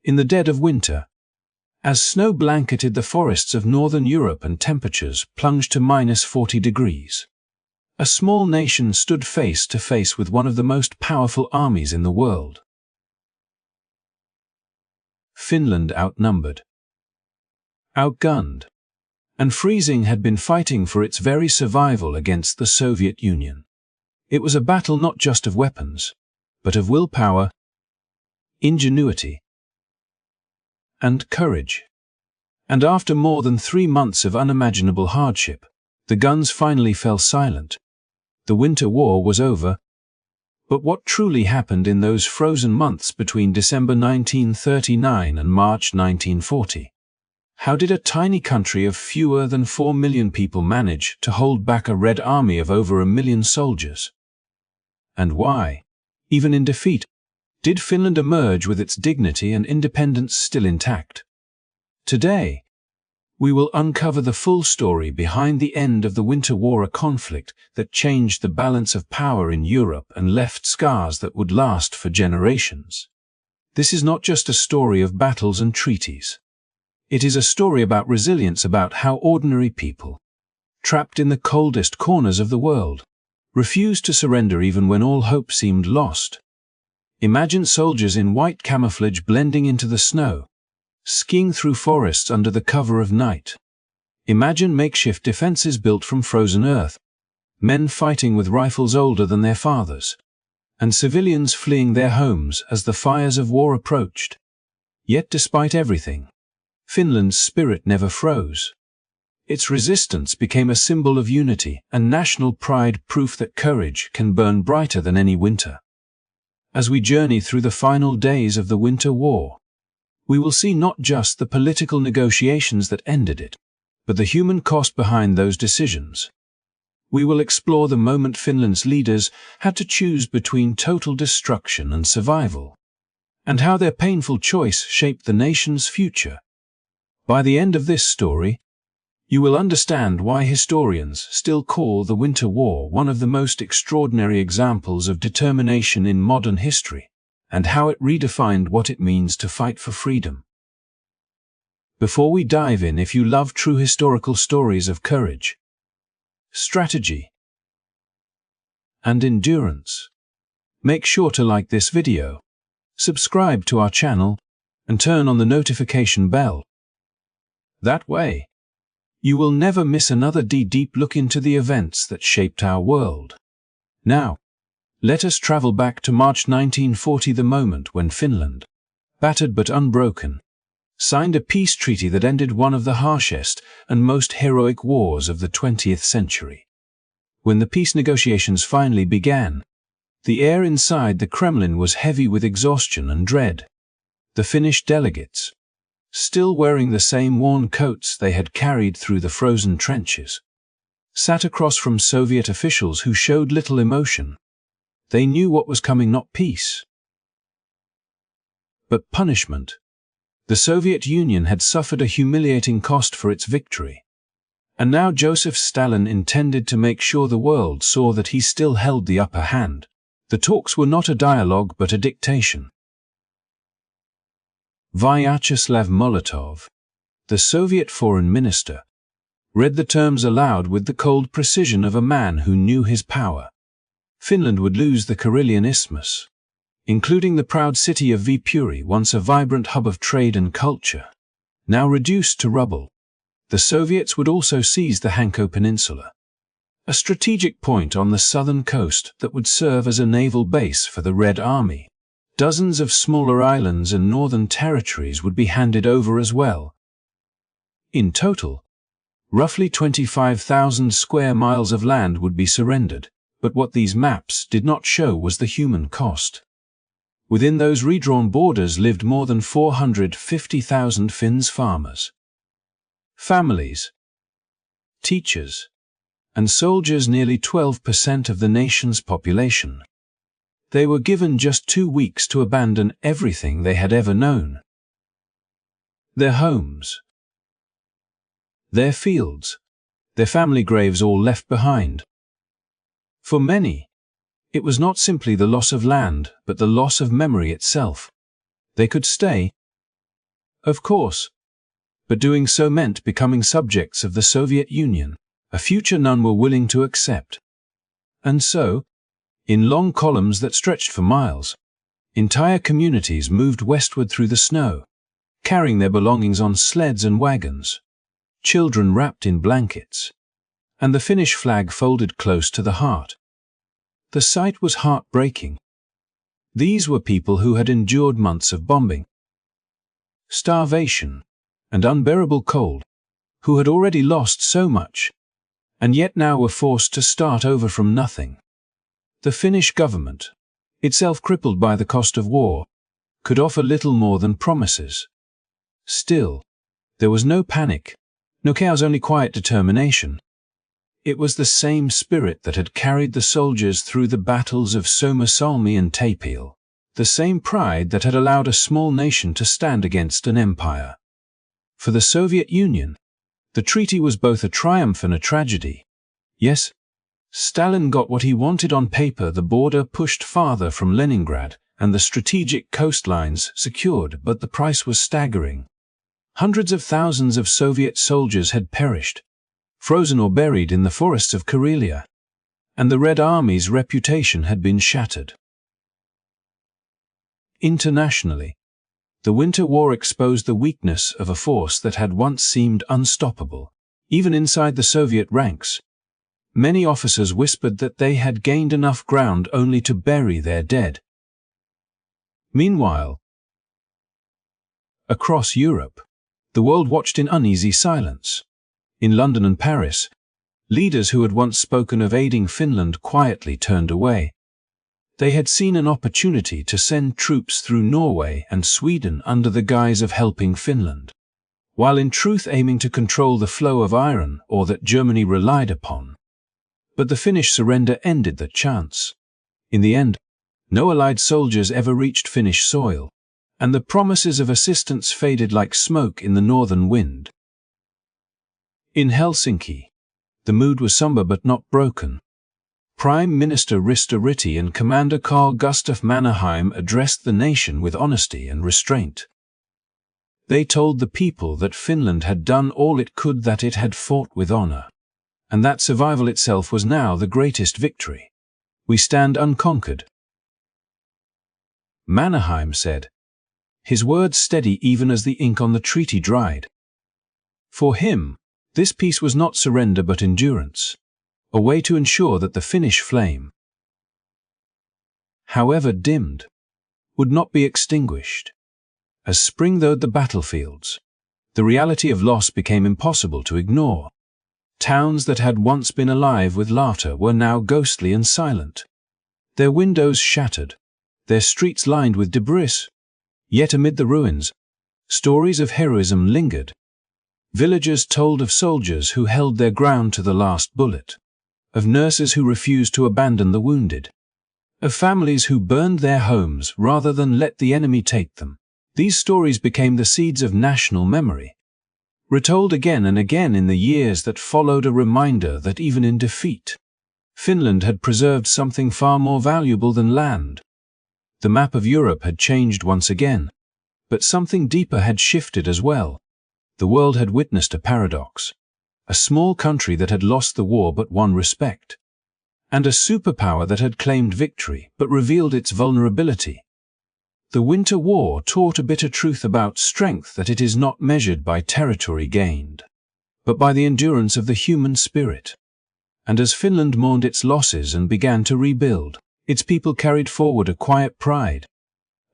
in the dead of winter, as snow blanketed the forests of northern Europe and temperatures plunged to -40 degrees. A small nation stood face to face with one of the most powerful armies in the world. Finland outnumbered, outgunned, and freezing had been fighting for its very survival against the Soviet Union. It was a battle not just of weapons, but of willpower, ingenuity, and courage. And after more than 3 months of unimaginable hardship, the guns finally fell silent. The Winter War was over. But what truly happened in those frozen months between December 1939 and March 1940? How did a tiny country of fewer than 4 million people manage to hold back a Red Army of over 1 million soldiers? And why, even in defeat, did Finland emerge with its dignity and independence still intact? Today, we will uncover the full story behind the end of the Winter War, a conflict that changed the balance of power in Europe and left scars that would last for generations. This is not just a story of battles and treaties. It is a story about resilience, about how ordinary people, trapped in the coldest corners of the world, refused to surrender even when all hope seemed lost. Imagine soldiers in white camouflage blending into the snow, skiing through forests under the cover of night. Imagine makeshift defenses built from frozen earth, men fighting with rifles older than their fathers, and civilians fleeing their homes as the fires of war approached. Yet despite everything, Finland's spirit never froze. Its resistance became a symbol of unity and national pride, proof that courage can burn brighter than any winter. As we journey through the final days of the Winter War, we will see not just the political negotiations that ended it, but the human cost behind those decisions. We will explore the moment Finland's leaders had to choose between total destruction and survival, and how their painful choice shaped the nation's future. By the end of this story, you will understand why historians still call the Winter War one of the most extraordinary examples of determination in modern history, and how it redefined what it means to fight for freedom. Before we dive in, if you love true historical stories of courage, strategy, and endurance, make sure to like this video, subscribe to our channel, and turn on the notification bell. That way, you will never miss another deep look into the events that shaped our world. Now, let us travel back to March 1940, the moment when Finland, battered but unbroken, signed a peace treaty that ended one of the harshest and most heroic wars of the 20th century. When the peace negotiations finally began, the air inside the Kremlin was heavy with exhaustion and dread. The Finnish delegates, still wearing the same worn coats they had carried through the frozen trenches, sat across from Soviet officials who showed little emotion. They knew what was coming, not peace, but punishment. The Soviet Union had suffered a humiliating cost for its victory, and now Joseph Stalin intended to make sure the world saw that he still held the upper hand. The talks were not a dialogue but a dictation. Vyacheslav Molotov, the Soviet foreign minister, read the terms aloud with the cold precision of a man who knew his power. Finland would lose the Karelian Isthmus, including the proud city of Viipuri, once a vibrant hub of trade and culture, now reduced to rubble. The Soviets would also seize the Hanko Peninsula, a strategic point on the southern coast that would serve as a naval base for the Red Army. Dozens of smaller islands and northern territories would be handed over as well. In total, roughly 25,000 square miles of land would be surrendered, but what these maps did not show was the human cost. Within those redrawn borders lived more than 450,000 Finns, farmers, families, teachers, and soldiers, nearly 12% of the nation's population. They were given just 2 weeks to abandon everything they had ever known. Their homes, their fields, their family graves, all left behind. For many, it was not simply the loss of land, but the loss of memory itself. They could stay, Of course. But doing so meant becoming subjects of the Soviet Union, a future none were willing to accept. And so, in long columns that stretched for miles, entire communities moved westward through the snow, carrying their belongings on sleds and wagons, children wrapped in blankets, and the Finnish flag folded close to the heart. The sight was heartbreaking. These were people who had endured months of bombing, starvation, and unbearable cold, who had already lost so much, and yet now were forced to start over from nothing. The Finnish government, itself crippled by the cost of war, could offer little more than promises. Still, there was no panic, no chaos, only quiet determination. It was the same spirit that had carried the soldiers through the battles of Suomussalmi and Tapio, the same pride that had allowed a small nation to stand against an empire. For the Soviet Union, the treaty was both a triumph and a tragedy. Yes, Stalin got what he wanted on paper, the border pushed farther from Leningrad, and the strategic coastlines secured, but the price was staggering. Hundreds of thousands of Soviet soldiers had perished, frozen or buried in the forests of Karelia, and the Red Army's reputation had been shattered. Internationally, the Winter War exposed the weakness of a force that had once seemed unstoppable. Even inside the Soviet ranks, many officers whispered that they had gained enough ground only to bury their dead. Meanwhile, across Europe, the world watched in uneasy silence. In London and Paris, leaders who had once spoken of aiding Finland quietly turned away. They had seen an opportunity to send troops through Norway and Sweden under the guise of helping Finland, while in truth aiming to control the flow of iron ore that Germany relied upon. But the Finnish surrender ended that chance. In the end, no Allied soldiers ever reached Finnish soil, and the promises of assistance faded like smoke in the northern wind. In Helsinki, the mood was somber but not broken. Prime Minister Risto Ryti and Commander Carl Gustaf Mannerheim addressed the nation with honesty and restraint. They told the people that Finland had done all it could, that it had fought with honor, and that survival itself was now the greatest victory. "We stand unconquered," Mannerheim said, his words steady even as the ink on the treaty dried. For him, this peace was not surrender but endurance, a way to ensure that the Finnish flame, however dimmed, would not be extinguished. As spring thawed the battlefields, the reality of loss became impossible to ignore. Towns that had once been alive with laughter were now ghostly and silent, their windows shattered, their streets lined with debris. Yet amid the ruins, stories of heroism lingered. Villagers told of soldiers who held their ground to the last bullet, of nurses who refused to abandon the wounded, of families who burned their homes rather than let the enemy take them. These stories became the seeds of national memory, retold again and again in the years that followed, a reminder that even in defeat, Finland had preserved something far more valuable than land. The map of Europe had changed once again, but something deeper had shifted as well. The world had witnessed a paradox. A small country that had lost the war but won respect, and a superpower that had claimed victory but revealed its vulnerability. The Winter War taught a bitter truth about strength, that it is not measured by territory gained, but by the endurance of the human spirit. And as Finland mourned its losses and began to rebuild, its people carried forward a quiet pride,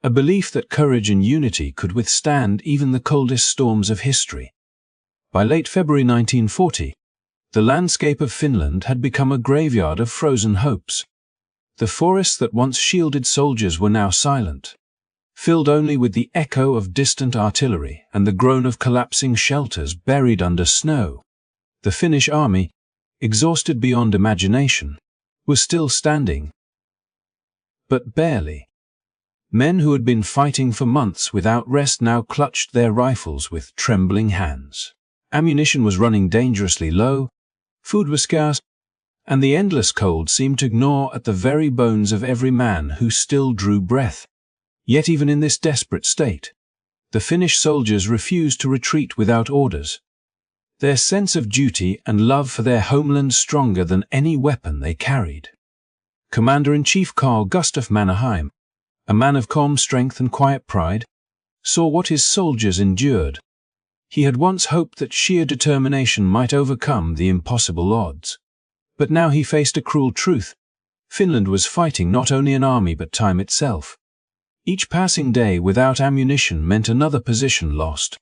a belief that courage and unity could withstand even the coldest storms of history. By late February 1940, the landscape of Finland had become a graveyard of frozen hopes. The forests that once shielded soldiers were now silent, filled only with the echo of distant artillery and the groan of collapsing shelters buried under snow. The Finnish army, exhausted beyond imagination, was still standing, but barely. Men who had been fighting for months without rest now clutched their rifles with trembling hands. Ammunition was running dangerously low, food was scarce, and the endless cold seemed to gnaw at the very bones of every man who still drew breath. Yet even in this desperate state, The Finnish soldiers refused to retreat without orders, their sense of duty and love for their homeland stronger than any weapon they carried. Commander-in-Chief Carl Gustaf Mannerheim, a man of calm strength and quiet pride, saw what his soldiers endured. He had once hoped that sheer determination might overcome the impossible odds. But now he faced a cruel truth. Finland was fighting not only an army but time itself. Each passing day without ammunition meant another position lost,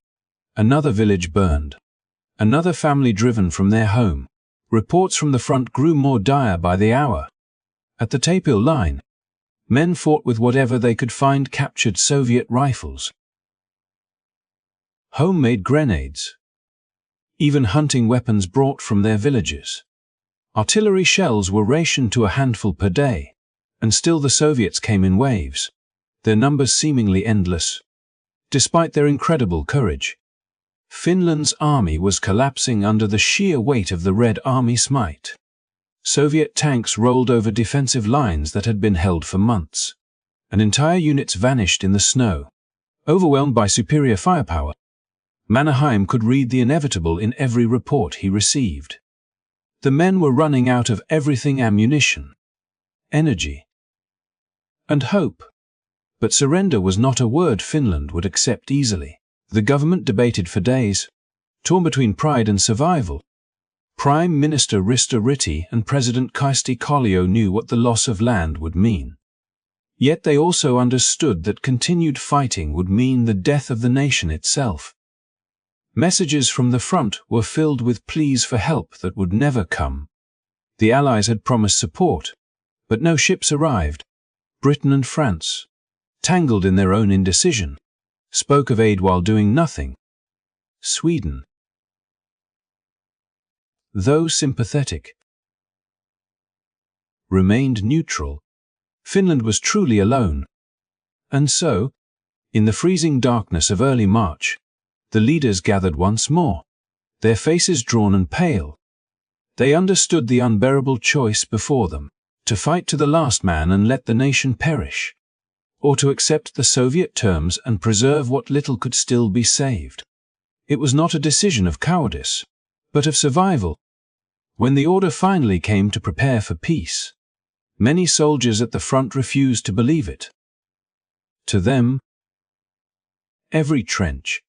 another village burned, another family driven from their home. Reports from the front grew more dire by the hour. At the Tapil line, men fought with whatever they could find: captured Soviet rifles, homemade grenades, even hunting weapons brought from their villages. Artillery shells were rationed to a handful per day, and still the Soviets came in waves, their numbers seemingly endless. Despite their incredible courage, Finland's army was collapsing under the sheer weight of the Red Army's might. Soviet tanks rolled over defensive lines that had been held for months, and entire units vanished in the snow. Overwhelmed by superior firepower, Mannerheim could read the inevitable in every report he received. The men were running out of everything: ammunition, energy, and hope. But surrender was not a word Finland would accept easily. The government debated for days, torn between pride and survival. Prime Minister Risto Ryti and President Kysti Kallio knew what the loss of land would mean. Yet they also understood that continued fighting would mean the death of the nation itself. Messages from the front were filled with pleas for help that would never come. The Allies had promised support, but no ships arrived. Britain and France, tangled in their own indecision, spoke of aid while doing nothing. Sweden, though sympathetic, remained neutral. Finland was truly alone. And so, in the freezing darkness of early March, the leaders gathered once more, their faces drawn and pale. They understood the unbearable choice before them: to fight to the last man and let the nation perish, or to accept the Soviet terms and preserve what little could still be saved. It was not a decision of cowardice, but of survival. When the order finally came to prepare for peace, many soldiers at the front refused to believe it. To them, every trench,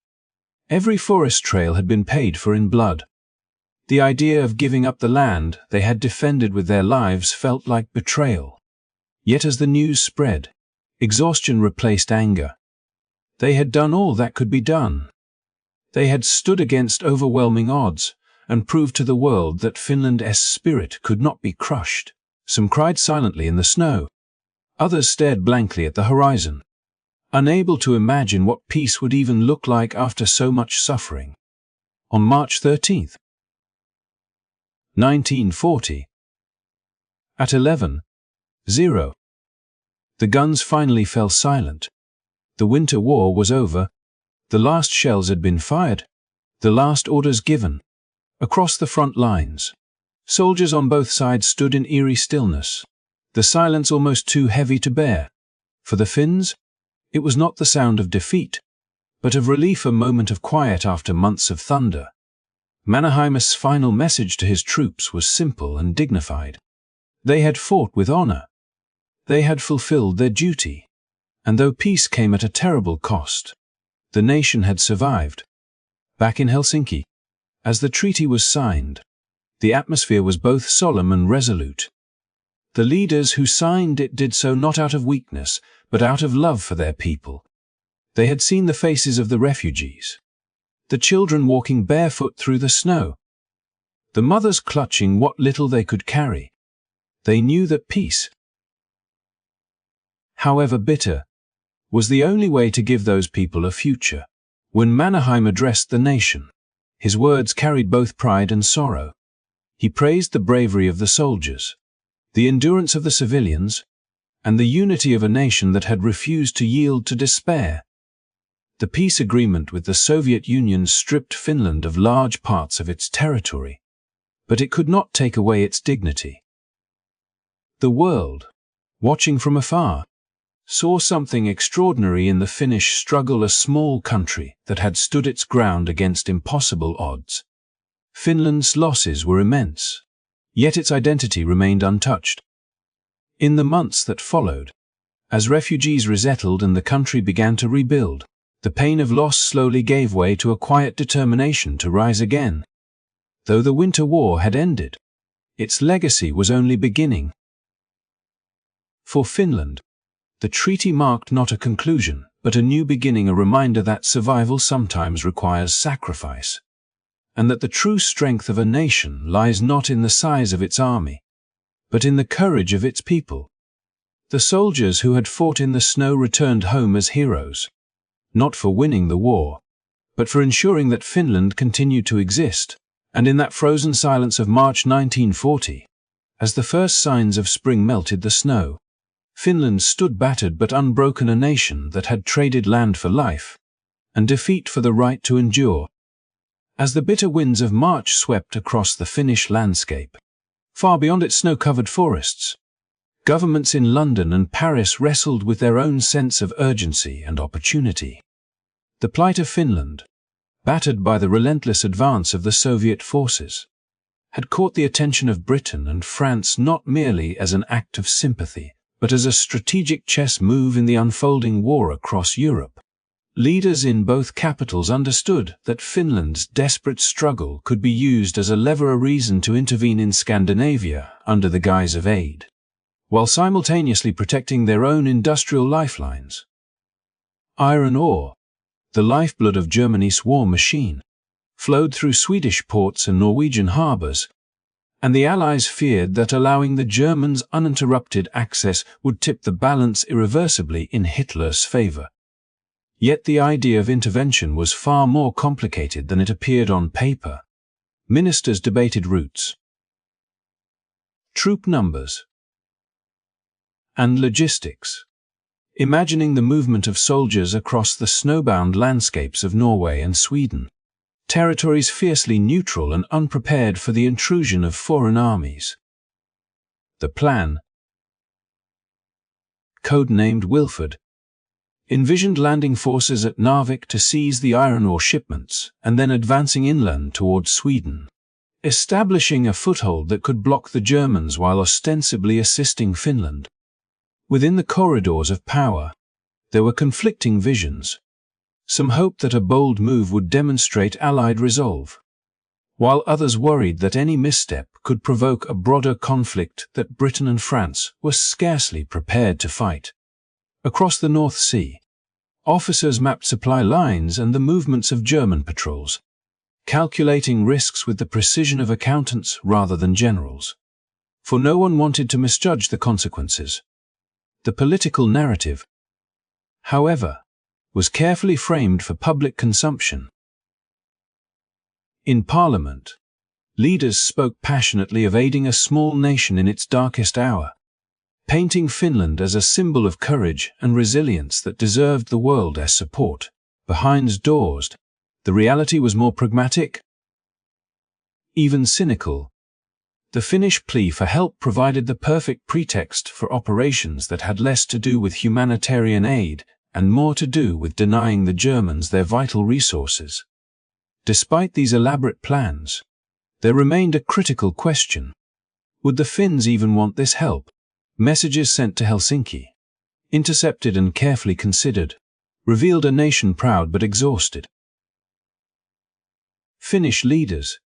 every forest trail had been paid for in blood. The idea of giving up the land they had defended with their lives felt like betrayal. Yet as the news spread, exhaustion replaced anger. They had done all that could be done. They had stood against overwhelming odds and proved to the world that Finland's spirit could not be crushed. Some cried silently in the snow. Others stared blankly at the horizon, unable to imagine what peace would even look like after so much suffering. On March 13th, 1940, at 11:00, the guns finally fell silent. The winter war was over. The last shells had been fired, the last orders given. Across the front lines, soldiers on both sides stood in eerie stillness, the silence almost too heavy to bear. For the Finns, it was not the sound of defeat, but of relief, a moment of quiet after months of thunder. Mannerheim's final message to his troops was simple and dignified. They had fought with honor. They had fulfilled their duty. And though peace came at a terrible cost, the nation had survived. Back in Helsinki, as the treaty was signed, the atmosphere was both solemn and resolute. The leaders who signed it did so not out of weakness, but out of love for their people. They had seen the faces of the refugees, the children walking barefoot through the snow, the mothers clutching what little they could carry. They knew that peace, however bitter, was the only way to give those people a future. When Mannerheim addressed the nation, his words carried both pride and sorrow. He praised the bravery of the soldiers, the endurance of the civilians, and the unity of a nation that had refused to yield to despair. The peace agreement with the Soviet Union stripped Finland of large parts of its territory, but it could not take away its dignity. The world, watching from afar, saw something extraordinary in the Finnish struggle, a small country that had stood its ground against impossible odds. Finland's losses were immense, yet its identity remained untouched. In the months that followed, as refugees resettled and the country began to rebuild, the pain of loss slowly gave way to a quiet determination to rise again. Though the Winter War had ended, its legacy was only beginning. For Finland, the treaty marked not a conclusion, but a new beginning, a reminder that survival sometimes requires sacrifice, and that the true strength of a nation lies not in the size of its army, but in the courage of its people. The soldiers who had fought in the snow returned home as heroes, not for winning the war, but for ensuring that Finland continued to exist. And in that frozen silence of March 1940, as the first signs of spring melted the snow, Finland stood battered but unbroken, a nation that had traded land for life, and defeat for the right to endure. As the bitter winds of March swept across the Finnish landscape, far beyond its snow-covered forests, governments in London and Paris wrestled with their own sense of urgency and opportunity. The plight of Finland, battered by the relentless advance of the Soviet forces, had caught the attention of Britain and France not merely as an act of sympathy, but as a strategic chess move in the unfolding war across Europe. Leaders in both capitals understood that Finland's desperate struggle could be used as a lever, a reason to intervene in Scandinavia under the guise of aid, while simultaneously protecting their own industrial lifelines. Iron ore, the lifeblood of Germany's war machine, flowed through Swedish ports and Norwegian harbors, and the Allies feared that allowing the Germans uninterrupted access would tip the balance irreversibly in Hitler's favor. Yet the idea of intervention was far more complicated than it appeared on paper. Ministers debated routes, troop numbers, and logistics, imagining the movement of soldiers across the snowbound landscapes of Norway and Sweden, territories fiercely neutral and unprepared for the intrusion of foreign armies. The plan, codenamed Wilford, envisioned landing forces at Narvik to seize the iron ore shipments and then advancing inland towards Sweden, establishing a foothold that could block the Germans while ostensibly assisting Finland. Within the corridors of power, there were conflicting visions. Some hoped that a bold move would demonstrate Allied resolve, while others worried that any misstep could provoke a broader conflict that Britain and France were scarcely prepared to fight. Across the North Sea, officers mapped supply lines and the movements of German patrols, calculating risks with the precision of accountants rather than generals. For no one wanted to misjudge the consequences. The political narrative, however, was carefully framed for public consumption. In Parliament, leaders spoke passionately of aiding a small nation in its darkest hour, painting Finland as a symbol of courage and resilience that deserved the world's support. Behind doors, the reality was more pragmatic, even cynical. The Finnish plea for help provided the perfect pretext for operations that had less to do with humanitarian aid and more to do with denying the Germans their vital resources. Despite these elaborate plans, there remained a critical question. Would the Finns even want this help? Messages sent to Helsinki, intercepted and carefully considered, revealed a nation proud but exhausted. Finnish leaders,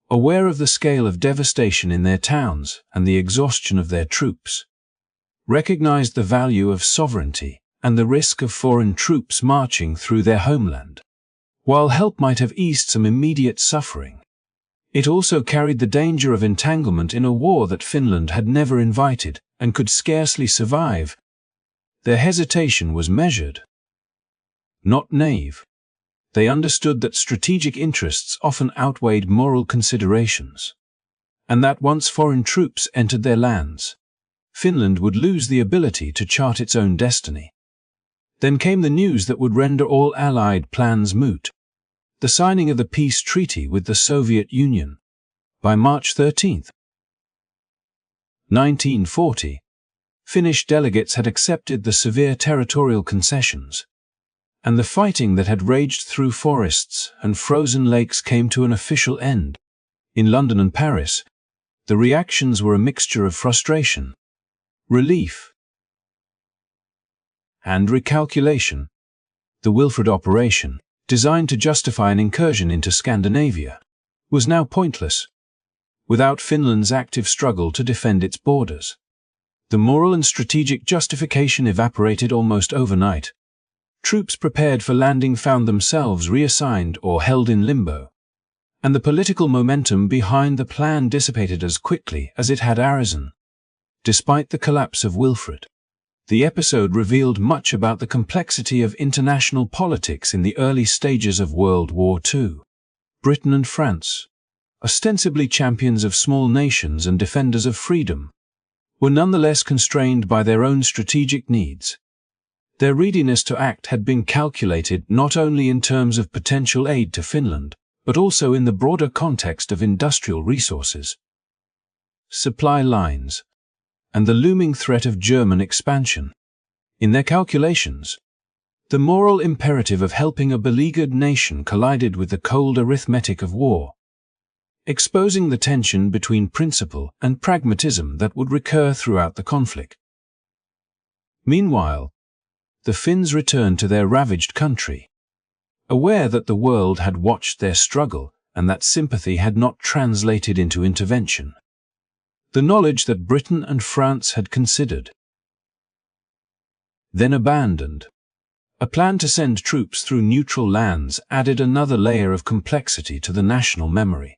aware of the scale of devastation in their towns and the exhaustion of their troops, recognized the value of sovereignty and the risk of foreign troops marching through their homeland. While help might have eased some immediate suffering, it also carried the danger of entanglement in a war that Finland had never invited and could scarcely survive. Their hesitation was measured, not naive. They understood that strategic interests often outweighed moral considerations, and that once foreign troops entered their lands, Finland would lose the ability to chart its own destiny. Then came the news that would render all Allied plans moot: the signing of the peace treaty with the Soviet Union. By March 13, 1940, Finnish delegates had accepted the severe territorial concessions, and the fighting that had raged through forests and frozen lakes came to an official end. In London and Paris, the reactions were a mixture of frustration, relief, and recalculation. The Wilfred operation, designed to justify an incursion into Scandinavia, was now pointless, without Finland's active struggle to defend its borders. The moral and strategic justification evaporated almost overnight. Troops prepared for landing found themselves reassigned or held in limbo, and the political momentum behind the plan dissipated as quickly as it had arisen. Despite the collapse of Wilfred, the episode revealed much about the complexity of international politics in the early stages of World War II. Britain and France, ostensibly champions of small nations and defenders of freedom, were nonetheless constrained by their own strategic needs. Their readiness to act had been calculated not only in terms of potential aid to Finland, but also in the broader context of industrial resources, supply lines, and the looming threat of German expansion. In their calculations, the moral imperative of helping a beleaguered nation collided with the cold arithmetic of war, exposing the tension between principle and pragmatism that would recur throughout the conflict. Meanwhile, the Finns returned to their ravaged country, aware that the world had watched their struggle and that sympathy had not translated into intervention. The knowledge that Britain and France had considered, then abandoned, a plan to send troops through neutral lands added another layer of complexity to the national memory.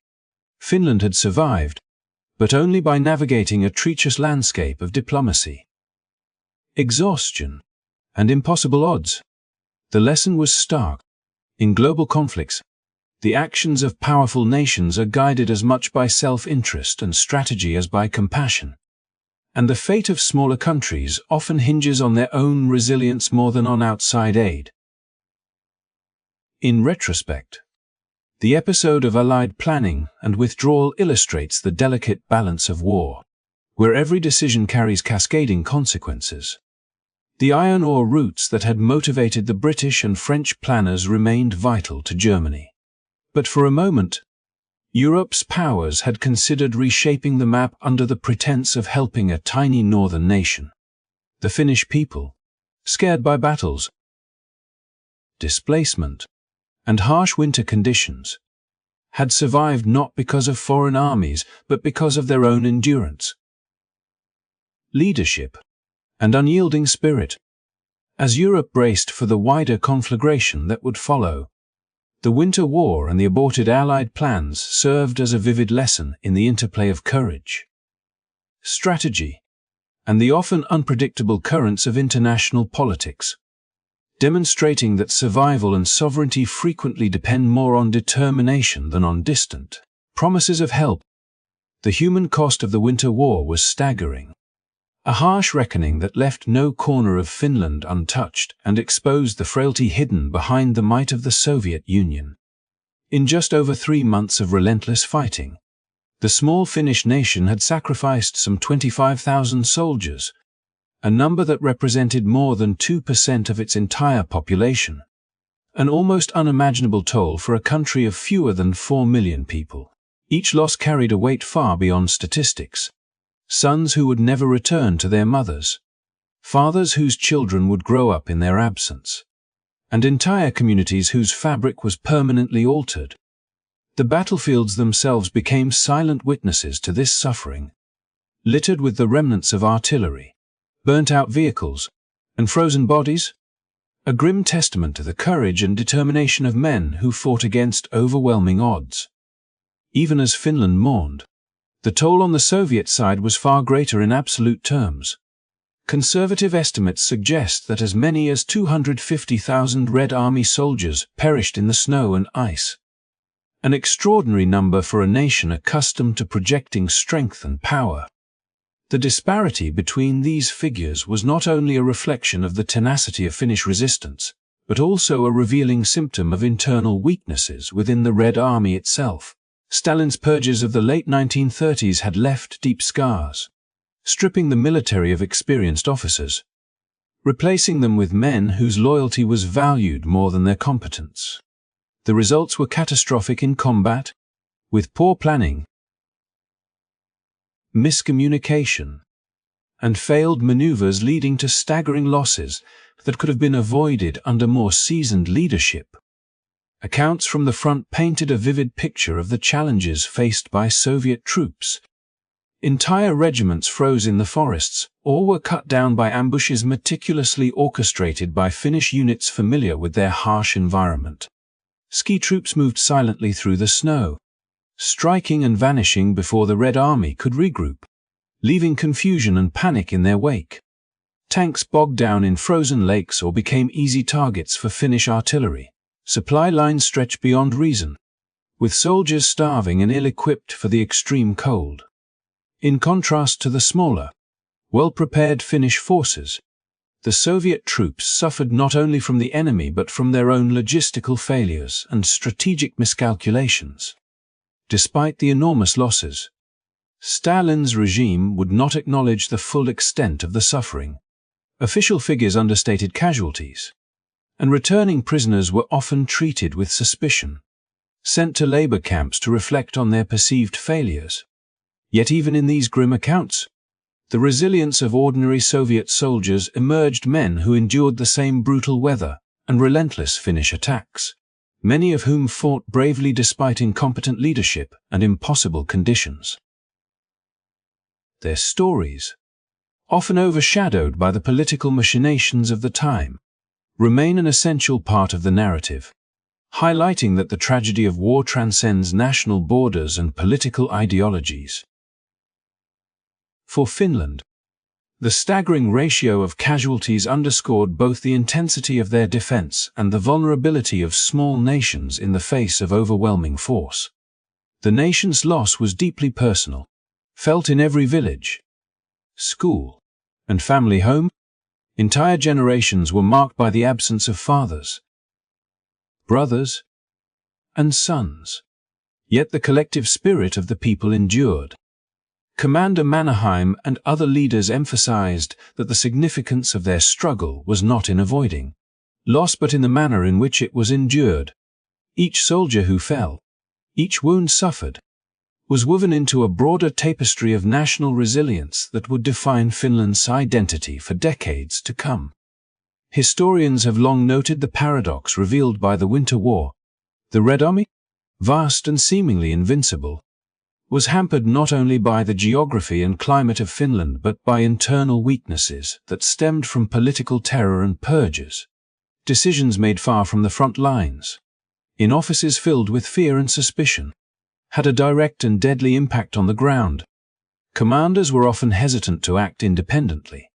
Finland had survived, but only by navigating a treacherous landscape of diplomacy, exhaustion, and impossible odds. The lesson was stark. In global conflicts, the actions of powerful nations are guided as much by self-interest and strategy as by compassion, and the fate of smaller countries often hinges on their own resilience more than on outside aid. In retrospect, the episode of Allied planning and withdrawal illustrates the delicate balance of war, where every decision carries cascading consequences. The iron ore routes that had motivated the British and French planners remained vital to Germany. But for a moment, Europe's powers had considered reshaping the map under the pretense of helping a tiny northern nation. The Finnish people, scared by battles, displacement, and harsh winter conditions, had survived not because of foreign armies, but because of their own endurance, leadership, and unyielding spirit. As Europe braced for the wider conflagration that would follow, the Winter War and the aborted Allied plans served as a vivid lesson in the interplay of courage, strategy, and the often unpredictable currents of international politics, demonstrating that survival and sovereignty frequently depend more on determination than on distant promises of help. The human cost of the Winter War was staggering. A harsh reckoning that left no corner of Finland untouched and exposed the frailty hidden behind the might of the Soviet Union. In just over 3 months of relentless fighting, the small Finnish nation had sacrificed some 25,000 soldiers, a number that represented more than 2% of its entire population, an almost unimaginable toll for a country of fewer than 4 million people. Each loss carried a weight far beyond statistics. Sons who would never return to their mothers, fathers whose children would grow up in their absence, and entire communities whose fabric was permanently altered. The battlefields themselves became silent witnesses to this suffering, littered with the remnants of artillery, burnt-out vehicles, and frozen bodies, a grim testament to the courage and determination of men who fought against overwhelming odds. Even as Finland mourned, the toll on the Soviet side was far greater in absolute terms. Conservative estimates suggest that as many as 250,000 Red Army soldiers perished in the snow and ice, an extraordinary number for a nation accustomed to projecting strength and power. The disparity between these figures was not only a reflection of the tenacity of Finnish resistance, but also a revealing symptom of internal weaknesses within the Red Army itself. Stalin's purges of the late 1930s had left deep scars. stripping the military of experienced officers, replacing them with men whose loyalty was valued more than their competence. The results were catastrophic in combat, with poor planning, miscommunication, and failed maneuvers leading to staggering losses that could have been avoided under more seasoned leadership. Accounts from the front painted a vivid picture of the challenges faced by Soviet troops. Entire regiments froze in the forests, or were cut down by ambushes meticulously orchestrated by Finnish units familiar with their harsh environment. Ski troops moved silently through the snow, striking and vanishing before the Red Army could regroup, leaving confusion and panic in their wake. Tanks bogged down in frozen lakes or became easy targets for Finnish artillery. Supply lines stretched beyond reason, with soldiers starving and ill-equipped for the extreme cold. In contrast to the smaller, well-prepared Finnish forces, the Soviet troops suffered not only from the enemy but from their own logistical failures and strategic miscalculations. Despite the enormous losses, Stalin's regime would not acknowledge the full extent of the suffering. Official figures understated casualties, and returning prisoners were often treated with suspicion, sent to labor camps to reflect on their perceived failures. Yet even in these grim accounts, the resilience of ordinary Soviet soldiers emerged, men who endured the same brutal weather and relentless Finnish attacks, many of whom fought bravely despite incompetent leadership and impossible conditions. Their stories, often overshadowed by the political machinations of the time, remain an essential part of the narrative, highlighting that the tragedy of war transcends national borders and political ideologies. For Finland, the staggering ratio of casualties underscored both the intensity of their defense and the vulnerability of small nations in the face of overwhelming force. The nation's loss was deeply personal, felt in every village, school, and family home. Entire generations were marked by the absence of fathers, brothers, and sons. Yet the collective spirit of the people endured. Commander Mannerheim and other leaders emphasized that the significance of their struggle was not in avoiding loss but in the manner in which it was endured. Each soldier who fell, each wound suffered, was woven into a broader tapestry of national resilience that would define Finland's identity for decades to come. Historians have long noted the paradox revealed by the Winter War. The Red Army, vast and seemingly invincible, was hampered not only by the geography and climate of Finland but by internal weaknesses that stemmed from political terror and purges. Decisions made far from the front lines, in offices filled with fear and suspicion, had a direct and deadly impact on the ground. Commanders were often hesitant to act independently,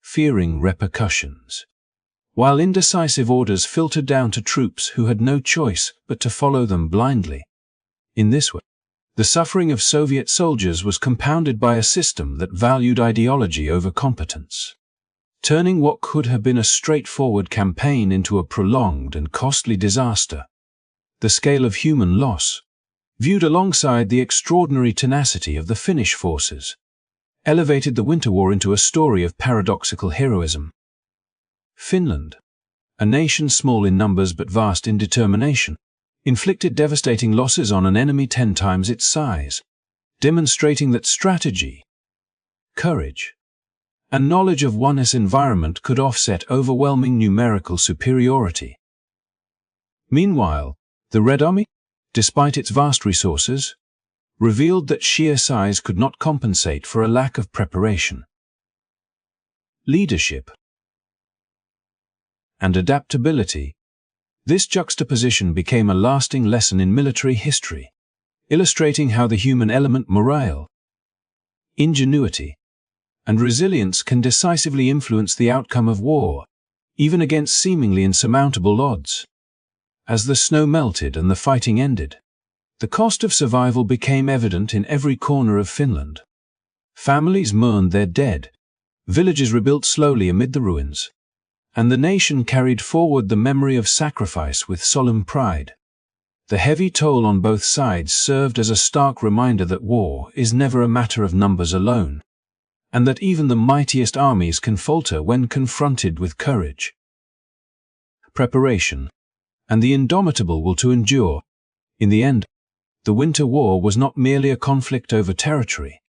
fearing repercussions, while indecisive orders filtered down to troops who had no choice but to follow them blindly. In this way, the suffering of Soviet soldiers was compounded by a system that valued ideology over competence, turning what could have been a straightforward campaign into a prolonged and costly disaster. The scale of human loss, viewed alongside the extraordinary tenacity of the Finnish forces, elevated the Winter War into a story of paradoxical heroism. Finland, a nation small in numbers but vast in determination, inflicted devastating losses on an enemy 10 times its size, demonstrating that strategy, courage, and knowledge of one's environment could offset overwhelming numerical superiority. Meanwhile, the Red Army, despite its vast resources, revealed that sheer size could not compensate for a lack of preparation, leadership, and adaptability. This juxtaposition became a lasting lesson in military history, illustrating how the human element, morale, ingenuity, and resilience can decisively influence the outcome of war, even against seemingly insurmountable odds. As the snow melted and the fighting ended, the cost of survival became evident in every corner of Finland. Families mourned their dead, villages rebuilt slowly amid the ruins, and the nation carried forward the memory of sacrifice with solemn pride. The heavy toll on both sides served as a stark reminder that war is never a matter of numbers alone, and that even the mightiest armies can falter when confronted with courage, preparation, and the indomitable will to endure. In the end, the Winter War was not merely a conflict over territory,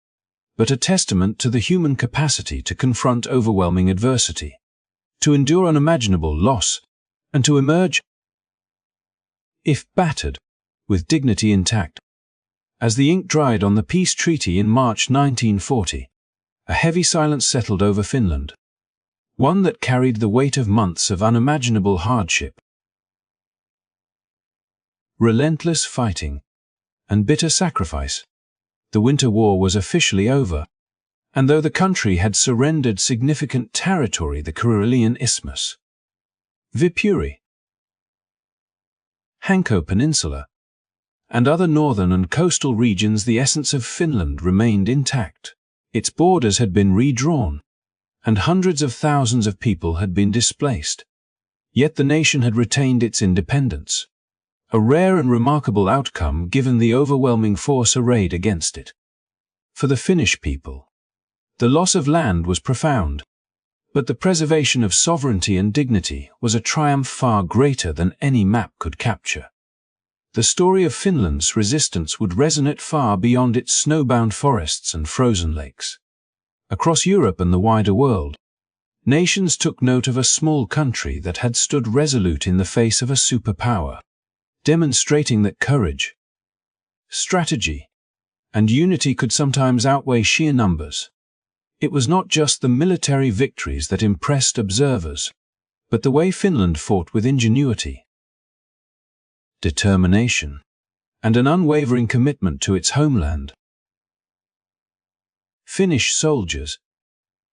but a testament to the human capacity to confront overwhelming adversity, to endure unimaginable loss, and to emerge, if battered, with dignity intact. As the ink dried on the peace treaty in March 1940, a heavy silence settled over Finland, one that carried the weight of months of unimaginable hardship, relentless fighting, and bitter sacrifice. The Winter War was officially over, and though the country had surrendered significant territory, the Karelian Isthmus, Viipuri, Hanko Peninsula, and other northern and coastal regions, the essence of Finland remained intact. Its borders had been redrawn, and hundreds of thousands of people had been displaced. Yet the nation had retained its independence, a rare and remarkable outcome given the overwhelming force arrayed against it. For the Finnish people, the loss of land was profound, but the preservation of sovereignty and dignity was a triumph far greater than any map could capture. The story of Finland's resistance would resonate far beyond its snowbound forests and frozen lakes. Across Europe and the wider world, nations took note of a small country that had stood resolute in the face of a superpower, demonstrating that courage, strategy, and unity could sometimes outweigh sheer numbers. It was not just the military victories that impressed observers, but the way Finland fought with ingenuity, determination, and an unwavering commitment to its homeland. Finnish soldiers,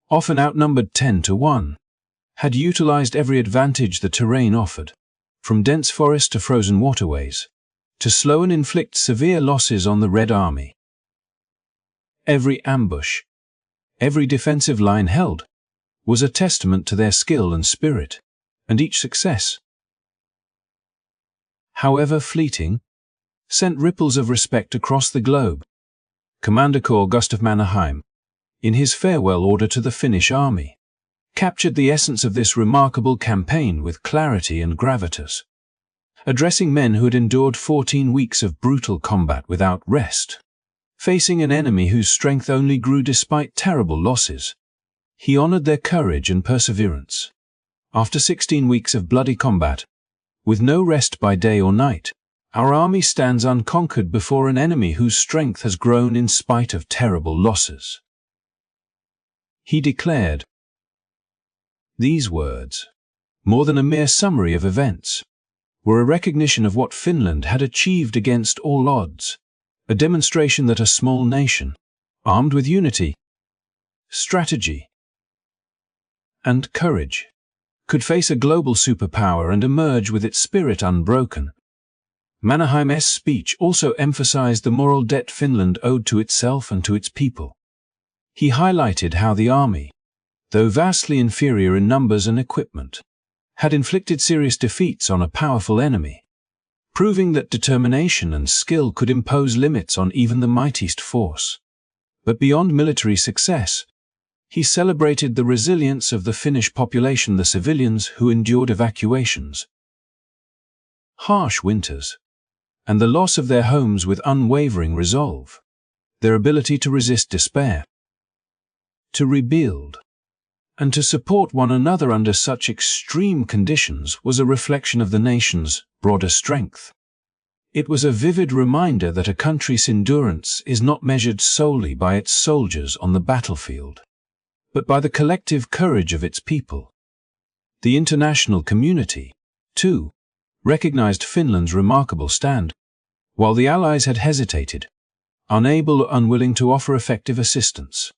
often outnumbered 10-1, had utilized every advantage the terrain offered, from dense forest to frozen waterways, to slow and inflict severe losses on the Red Army. Every ambush, every defensive line held, was a testament to their skill and spirit, and each success, however fleeting, sent ripples of respect across the globe. Commander Carl Gustaf Mannerheim, in his farewell order to the Finnish army, captured the essence of this remarkable campaign with clarity and gravitas. Addressing men who had endured 14 weeks of brutal combat without rest, facing an enemy whose strength only grew despite terrible losses, he honored their courage and perseverance. After 16 weeks of bloody combat, with no rest by day or night, our army stands unconquered before an enemy whose strength has grown in spite of terrible losses. He declared. These words, more than a mere summary of events, were a recognition of what Finland had achieved against all odds, a demonstration that a small nation, armed with unity, strategy, and courage, could face a global superpower and emerge with its spirit unbroken. Mannerheim's speech also emphasized the moral debt Finland owed to itself and to its people. He highlighted how the army, though vastly inferior in numbers and equipment, had inflicted serious defeats on a powerful enemy, proving that determination and skill could impose limits on even the mightiest force. But beyond military success, he celebrated the resilience of the Finnish population, the civilians who endured evacuations, harsh winters, and the loss of their homes with unwavering resolve. Their ability to resist despair, to rebuild, and to support one another under such extreme conditions was a reflection of the nation's broader strength. It was a vivid reminder that a country's endurance is not measured solely by its soldiers on the battlefield, but by the collective courage of its people. The international community, too, recognized Finland's remarkable stand, while the Allies had hesitated, unable or unwilling to offer effective assistance.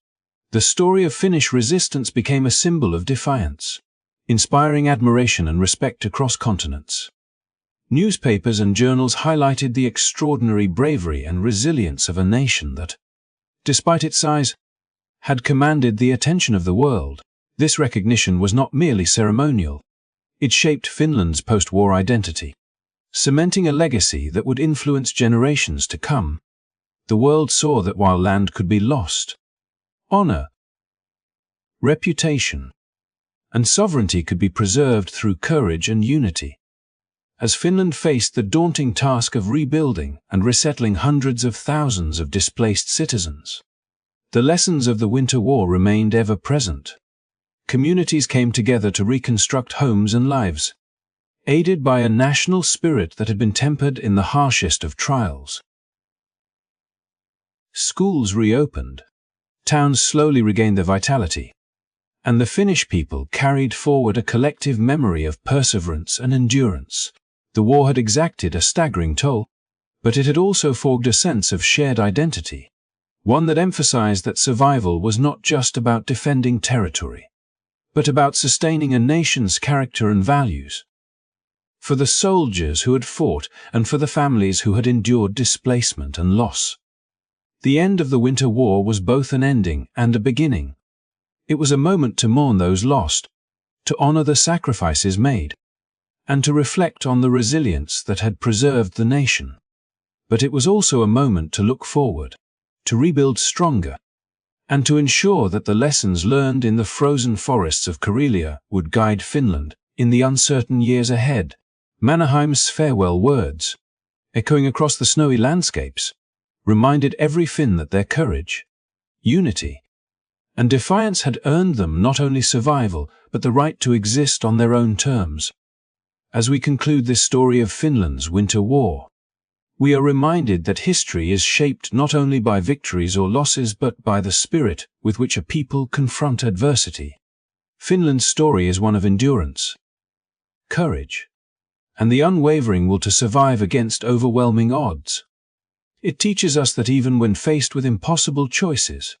The story of Finnish resistance became a symbol of defiance, inspiring admiration and respect across continents. Newspapers and journals highlighted the extraordinary bravery and resilience of a nation that, despite its size, had commanded the attention of the world. This recognition was not merely ceremonial. It shaped Finland's post-war identity, cementing a legacy that would influence generations to come. The world saw that while land could be lost, honor, reputation, and sovereignty could be preserved through courage and unity. As Finland faced the daunting task of rebuilding and resettling hundreds of thousands of displaced citizens, the lessons of the Winter War remained ever present. Communities came together to reconstruct homes and lives, aided by a national spirit that had been tempered in the harshest of trials. Schools reopened, towns slowly regained their vitality, and the Finnish people carried forward a collective memory of perseverance and endurance. The war had exacted a staggering toll, but it had also forged a sense of shared identity, one that emphasized that survival was not just about defending territory, but about sustaining a nation's character and values. For the soldiers who had fought and for the families who had endured displacement and loss, the end of the Winter War was both an ending and a beginning. It was a moment to mourn those lost, to honor the sacrifices made, and to reflect on the resilience that had preserved the nation. But it was also a moment to look forward, to rebuild stronger, and to ensure that the lessons learned in the frozen forests of Karelia would guide Finland in the uncertain years ahead. Mannerheim's farewell words, echoing across the snowy landscapes, reminded every Finn that their courage, unity, and defiance had earned them not only survival, but the right to exist on their own terms. As we conclude this story of Finland's Winter War, we are reminded that history is shaped not only by victories or losses but by the spirit with which a people confront adversity. Finland's story is one of endurance, courage, and the unwavering will to survive against overwhelming odds. It teaches us that even when faced with impossible choices,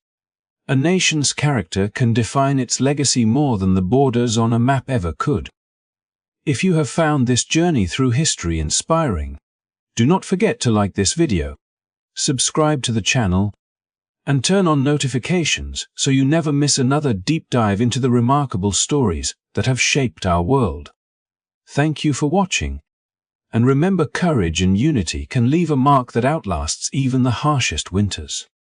a nation's character can define its legacy more than the borders on a map ever could. If you have found this journey through history inspiring, do not forget to like this video, subscribe to the channel, and turn on notifications so you never miss another deep dive into the remarkable stories that have shaped our world. Thank you for watching, and remember, courage and unity can leave a mark that outlasts even the harshest winters.